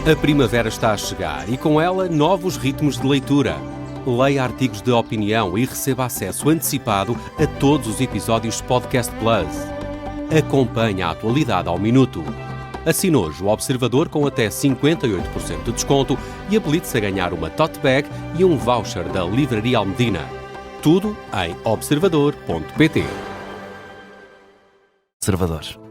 A primavera está a chegar e com ela novos ritmos de leitura. Leia artigos de opinião e receba acesso antecipado a todos os episódios de Podcast Plus. Acompanhe a atualidade ao minuto. Assine hoje o Observador com até 58% de desconto e habilite-se a ganhar uma tote bag e um voucher da Livraria Almedina. Tudo em observador.pt. Observador.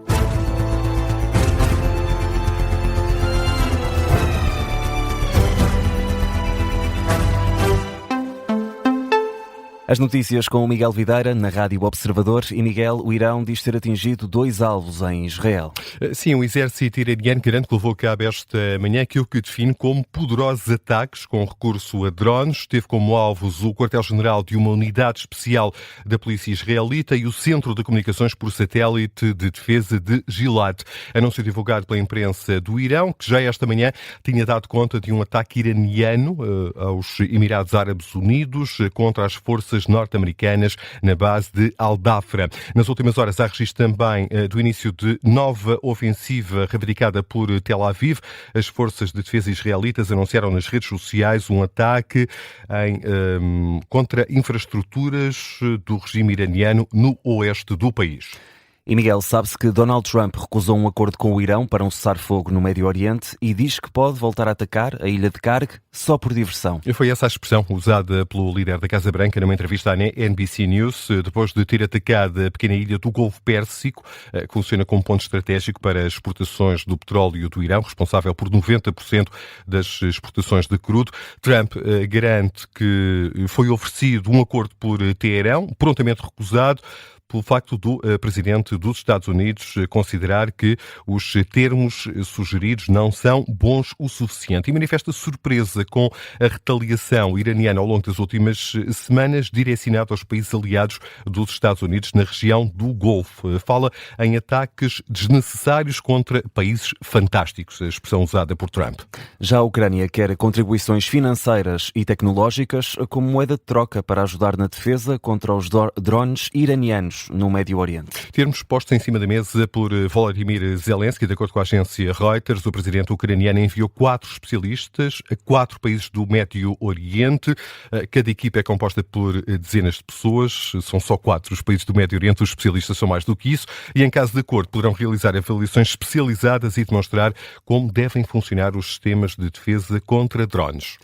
As notícias com o Miguel Videira, na Rádio Observador. E Miguel, o Irão diz ter atingido 2 alvos em Israel. Sim, o exército iraniano garante que levou a cabo esta manhã aquilo que define como poderosos ataques com recurso a drones. Teve como alvos o quartel-general de uma unidade especial da polícia israelita e o centro de comunicações por satélite de defesa de Gilad. Anúncio divulgado pela imprensa do Irão, que já esta manhã tinha dado conta de um ataque iraniano aos Emirados Árabes Unidos contra as forças norte-americanas na base de Al-Dafra. Nas últimas horas há registro também do início de nova ofensiva reivindicada por Tel Aviv. As forças de defesa israelitas anunciaram nas redes sociais um ataque contra infraestruturas do regime iraniano no oeste do país. E Miguel, sabe-se que Donald Trump recusou um acordo com o Irão para um cessar-fogo no Médio Oriente e diz que pode voltar a atacar a ilha de Karg só por diversão. Foi essa a expressão usada pelo líder da Casa Branca numa entrevista à NBC News, depois de ter atacado a pequena ilha do Golfo Pérsico, que funciona como ponto estratégico para as exportações do petróleo do Irão, responsável por 90% das exportações de crudo. Trump garante que foi oferecido um acordo por Teherão, prontamente recusado, pelo facto do presidente dos Estados Unidos considerar que os termos sugeridos não são bons o suficiente e manifesta surpresa com a retaliação iraniana ao longo das últimas semanas direcionada aos países aliados dos Estados Unidos na região do Golfo. Fala em ataques desnecessários contra países fantásticos, a expressão usada por Trump. Já a Ucrânia quer contribuições financeiras e tecnológicas como moeda de troca para ajudar na defesa contra os drones iranianos no Médio Oriente. Termos postos em cima da mesa por Volodymyr Zelensky. De acordo com a agência Reuters, o presidente ucraniano enviou 4 especialistas a 4 países do Médio Oriente. Cada equipa é composta por dezenas de pessoas. São só 4 os países do Médio Oriente. Os especialistas são mais do que isso. E, em caso de acordo, poderão realizar avaliações especializadas e demonstrar como devem funcionar os sistemas de defesa contra drones.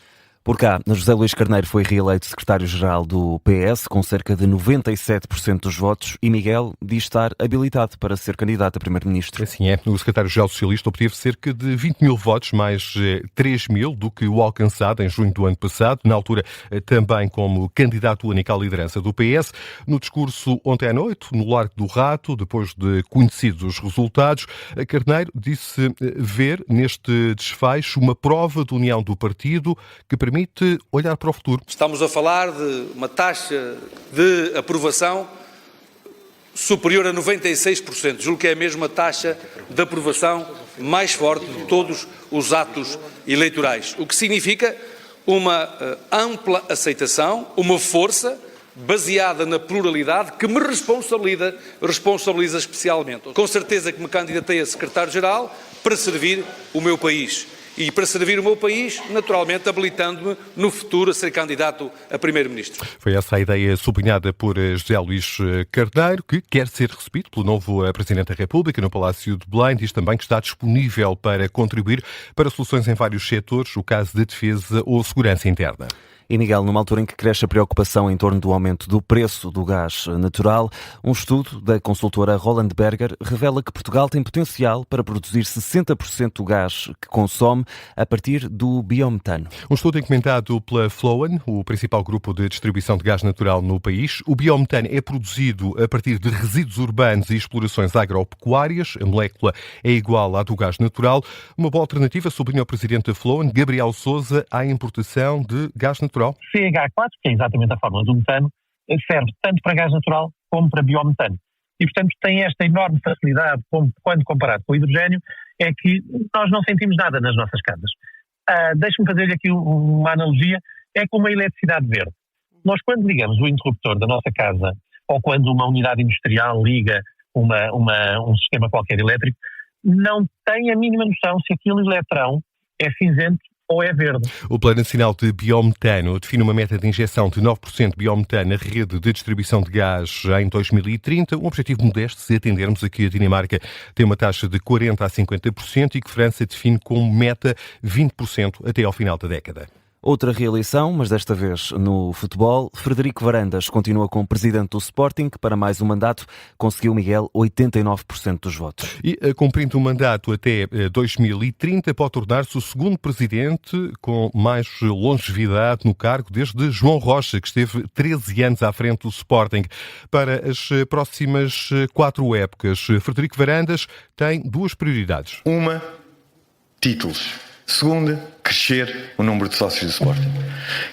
Por cá, José Luís Carneiro foi reeleito secretário-geral do PS com cerca de 97% dos votos e Miguel diz estar habilitado para ser candidato a primeiro-ministro. Assim é. O secretário-geral socialista obteve cerca de 20 mil votos, mais 3 mil do que o alcançado em junho do ano passado, na altura também como candidato único à liderança do PS. No discurso ontem à noite, no Largo do Rato, depois de conhecidos os resultados, Carneiro disse ver neste desfecho uma prova de união do partido que permite olhar para o futuro. Estamos a falar de uma taxa de aprovação superior a 96%. Julgo que é mesmo a taxa de aprovação mais forte de todos os atos eleitorais. O que significa uma ampla aceitação, uma força baseada na pluralidade que me responsabiliza especialmente. Com certeza que me candidatei a secretário-geral para servir o meu país. E para servir o meu país, naturalmente, habilitando-me no futuro a ser candidato a primeiro-ministro. Foi essa a ideia sublinhada por José Luís Carneiro, que quer ser recebido pelo novo Presidente da República no Palácio de Belém. Diz também que está disponível para contribuir para soluções em vários setores, o caso da defesa ou segurança interna. E Miguel, numa altura em que cresce a preocupação em torno do aumento do preço do gás natural, um estudo da consultora Roland Berger revela que Portugal tem potencial para produzir 60% do gás que consome a partir do biometano. Um estudo encomendado pela Flowen, o principal grupo de distribuição de gás natural no país. O biometano é produzido a partir de resíduos urbanos e explorações agropecuárias. A molécula é igual à do gás natural. Uma boa alternativa, sublinha o presidente da Flowen, Gabriel Sousa, à importação de gás natural. CH4, que é exatamente a fórmula do metano, serve tanto para gás natural como para biometano. E, portanto, tem esta enorme facilidade, quando comparado com o hidrogênio, é que nós não sentimos nada nas nossas casas. Deixe-me fazer aqui uma analogia, é como a eletricidade verde. Nós, quando ligamos o interruptor da nossa casa, ou quando uma unidade industrial liga um sistema qualquer elétrico, não tem a mínima noção se aquele eletrão é cinzento ou é verde. O Plano Nacional de Biometano define uma meta de injeção de 9% de biometano na rede de distribuição de gás em 2030, um objetivo modesto se atendermos a que a Dinamarca tem uma taxa de 40% a 50% e que França define como meta 20% até ao final da década. Outra reeleição, mas desta vez no futebol. Frederico Varandas continua como presidente do Sporting. Para mais um mandato, conseguiu Miguel 89% dos votos. E, cumprindo o mandato até 2030, pode tornar-se o segundo presidente com mais longevidade no cargo desde João Rocha, que esteve 13 anos à frente do Sporting. Para as próximas 4 épocas, Frederico Varandas tem 2 prioridades. Uma, títulos. Segunda, crescer o número de sócios do Sporting.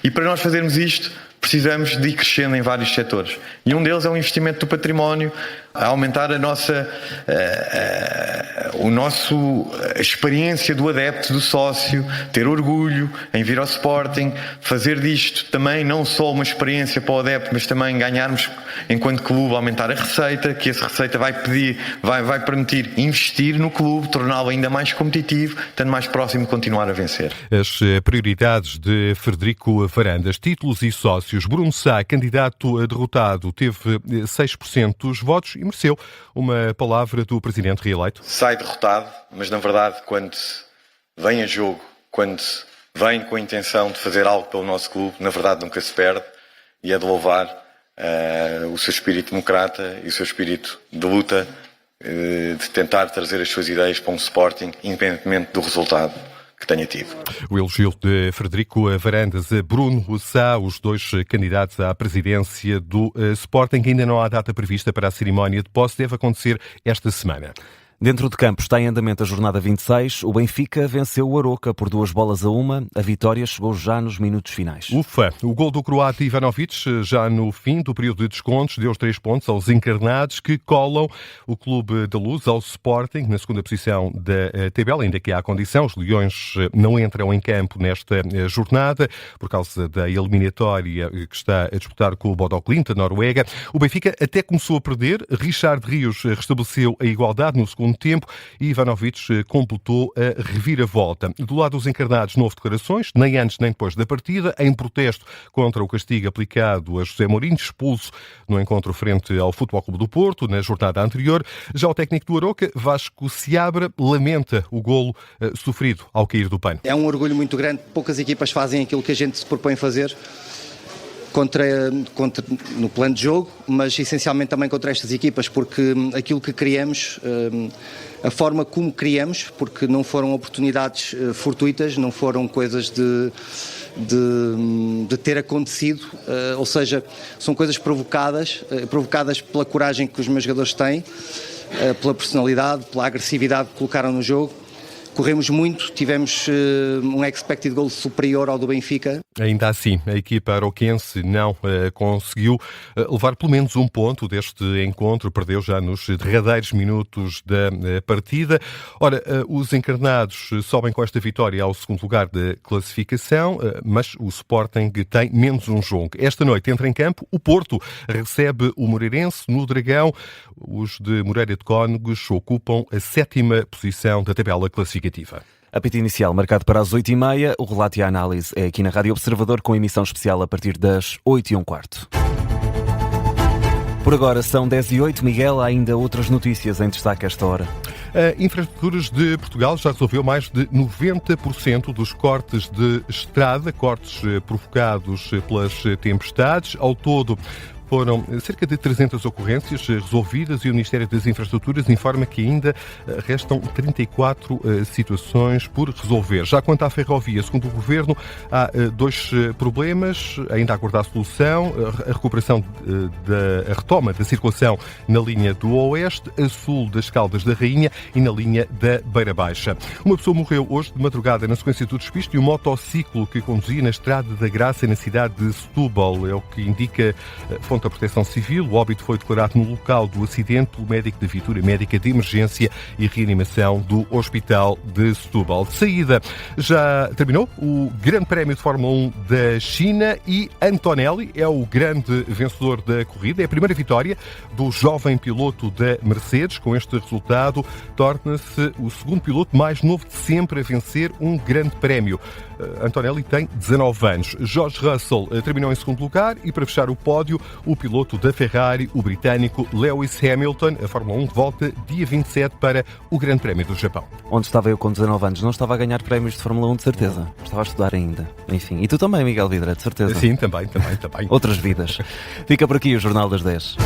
E para nós fazermos isto, precisamos de ir crescendo em vários setores. E um deles é o investimento do património, a aumentar a nossa experiência do adepto, do sócio, ter orgulho em vir ao Sporting, fazer disto também não só uma experiência para o adepto, mas também ganharmos, enquanto clube, aumentar a receita, que essa receita vai permitir investir no clube, torná-lo ainda mais competitivo, estando mais próximo de continuar a vencer. As prioridades de Frederico Varandas, títulos e sócios. Bruno Sá, candidato derrotado, teve 6% dos votos e mereceu uma palavra do presidente reeleito. Sai derrotado, mas na verdade quando vem a jogo, quando vem com a intenção de fazer algo pelo nosso clube, na verdade nunca se perde, e é de louvar o seu espírito democrata e o seu espírito de luta, de tentar trazer as suas ideias para um Sporting, independentemente do resultado que tenha tido. O elogio de Frederico Varandas a Bruno Sá, os 2 candidatos à presidência do Sporting. Ainda não há data prevista para a cerimónia de posse, deve acontecer esta semana. Dentro de campo está em andamento a jornada 26. O Benfica venceu o Aroca por 2-1. A vitória chegou já nos minutos finais. Ufa! O gol do croata Ivanovic, já no fim do período de descontos, deu os 3 pontos aos encarnados, que colam o Clube da Luz ao Sporting na segunda posição da tabela, ainda que há condição. Os Leões não entram em campo nesta jornada por causa da eliminatória que está a disputar com o Bodø Glimt, da Noruega. O Benfica até começou a perder. Richard Rios restabeleceu a igualdade no segundo tempo e Ivanovic completou a reviravolta. Do lado dos encarnados, não houve declarações, nem antes nem depois da partida, em protesto contra o castigo aplicado a José Mourinho, expulso no encontro frente ao Futebol Clube do Porto, na jornada anterior. Já o técnico do Aroca, Vasco Seabra, lamenta o golo sofrido ao cair do pano. É um orgulho muito grande, poucas equipas fazem aquilo que a gente se propõe fazer. No plano de jogo, mas essencialmente também contra estas equipas, porque aquilo que criamos, a forma como criamos, porque não foram oportunidades fortuitas, não foram coisas de ter acontecido, ou seja, são coisas provocadas pela coragem que os meus jogadores têm, pela personalidade, pela agressividade que colocaram no jogo. Corremos muito, tivemos um expected goal superior ao do Benfica. Ainda assim, a equipa aroquense não conseguiu levar pelo menos um ponto deste encontro, perdeu já nos derradeiros minutos da partida. Ora, os encarnados sobem com esta vitória ao segundo lugar da classificação, mas o Sporting tem menos um jogo. Esta noite entra em campo o Porto, recebe o Moreirense no Dragão. Os de Moreira de Cónegos ocupam a 7ª posição da tabela classificativa. Apito inicial marcado para as 8h30. O relato e a análise é aqui na Rádio Observador, com emissão especial a partir das 8h15. Por agora são 10h08. Miguel, há ainda outras notícias em destaque a esta hora. A Infraestruturas de Portugal já resolveu mais de 90% dos cortes de estrada, cortes provocados pelas tempestades. Ao todo, foram cerca de 300 ocorrências resolvidas e o Ministério das Infraestruturas informa que ainda restam 34 situações por resolver. Já quanto à ferrovia, segundo o Governo, há 2 problemas ainda a aguardar solução: a recuperação a retoma da circulação na linha do Oeste, a sul das Caldas da Rainha e na linha da Beira Baixa. Uma pessoa morreu hoje de madrugada na sequência do despiste de um motociclo que conduzia na Estrada da Graça, na cidade de Setúbal. É o que indica fontes Pronta Proteção Civil. O óbito foi declarado no local do acidente pelo médico da Viatura Médica de Emergência e Reanimação do Hospital de Setúbal. De saída, já terminou o Grande Prémio de Fórmula 1 da China e Antonelli é o grande vencedor da corrida. É a primeira vitória do jovem piloto da Mercedes. Com este resultado, torna-se o segundo piloto mais novo de sempre a vencer um grande prémio. Antonelli tem 19 anos. George Russell terminou em segundo lugar e, para fechar o pódio, o piloto da Ferrari, o britânico Lewis Hamilton. A Fórmula 1 volta dia 27 para o Grande Prémio do Japão. Onde estava eu com 19 anos? Não estava a ganhar prémios de Fórmula 1, de certeza. Estava a estudar ainda. Enfim. E tu também, Miguel Vidra, de certeza. Sim, também. Outras vidas. Fica por aqui o Jornal das 10.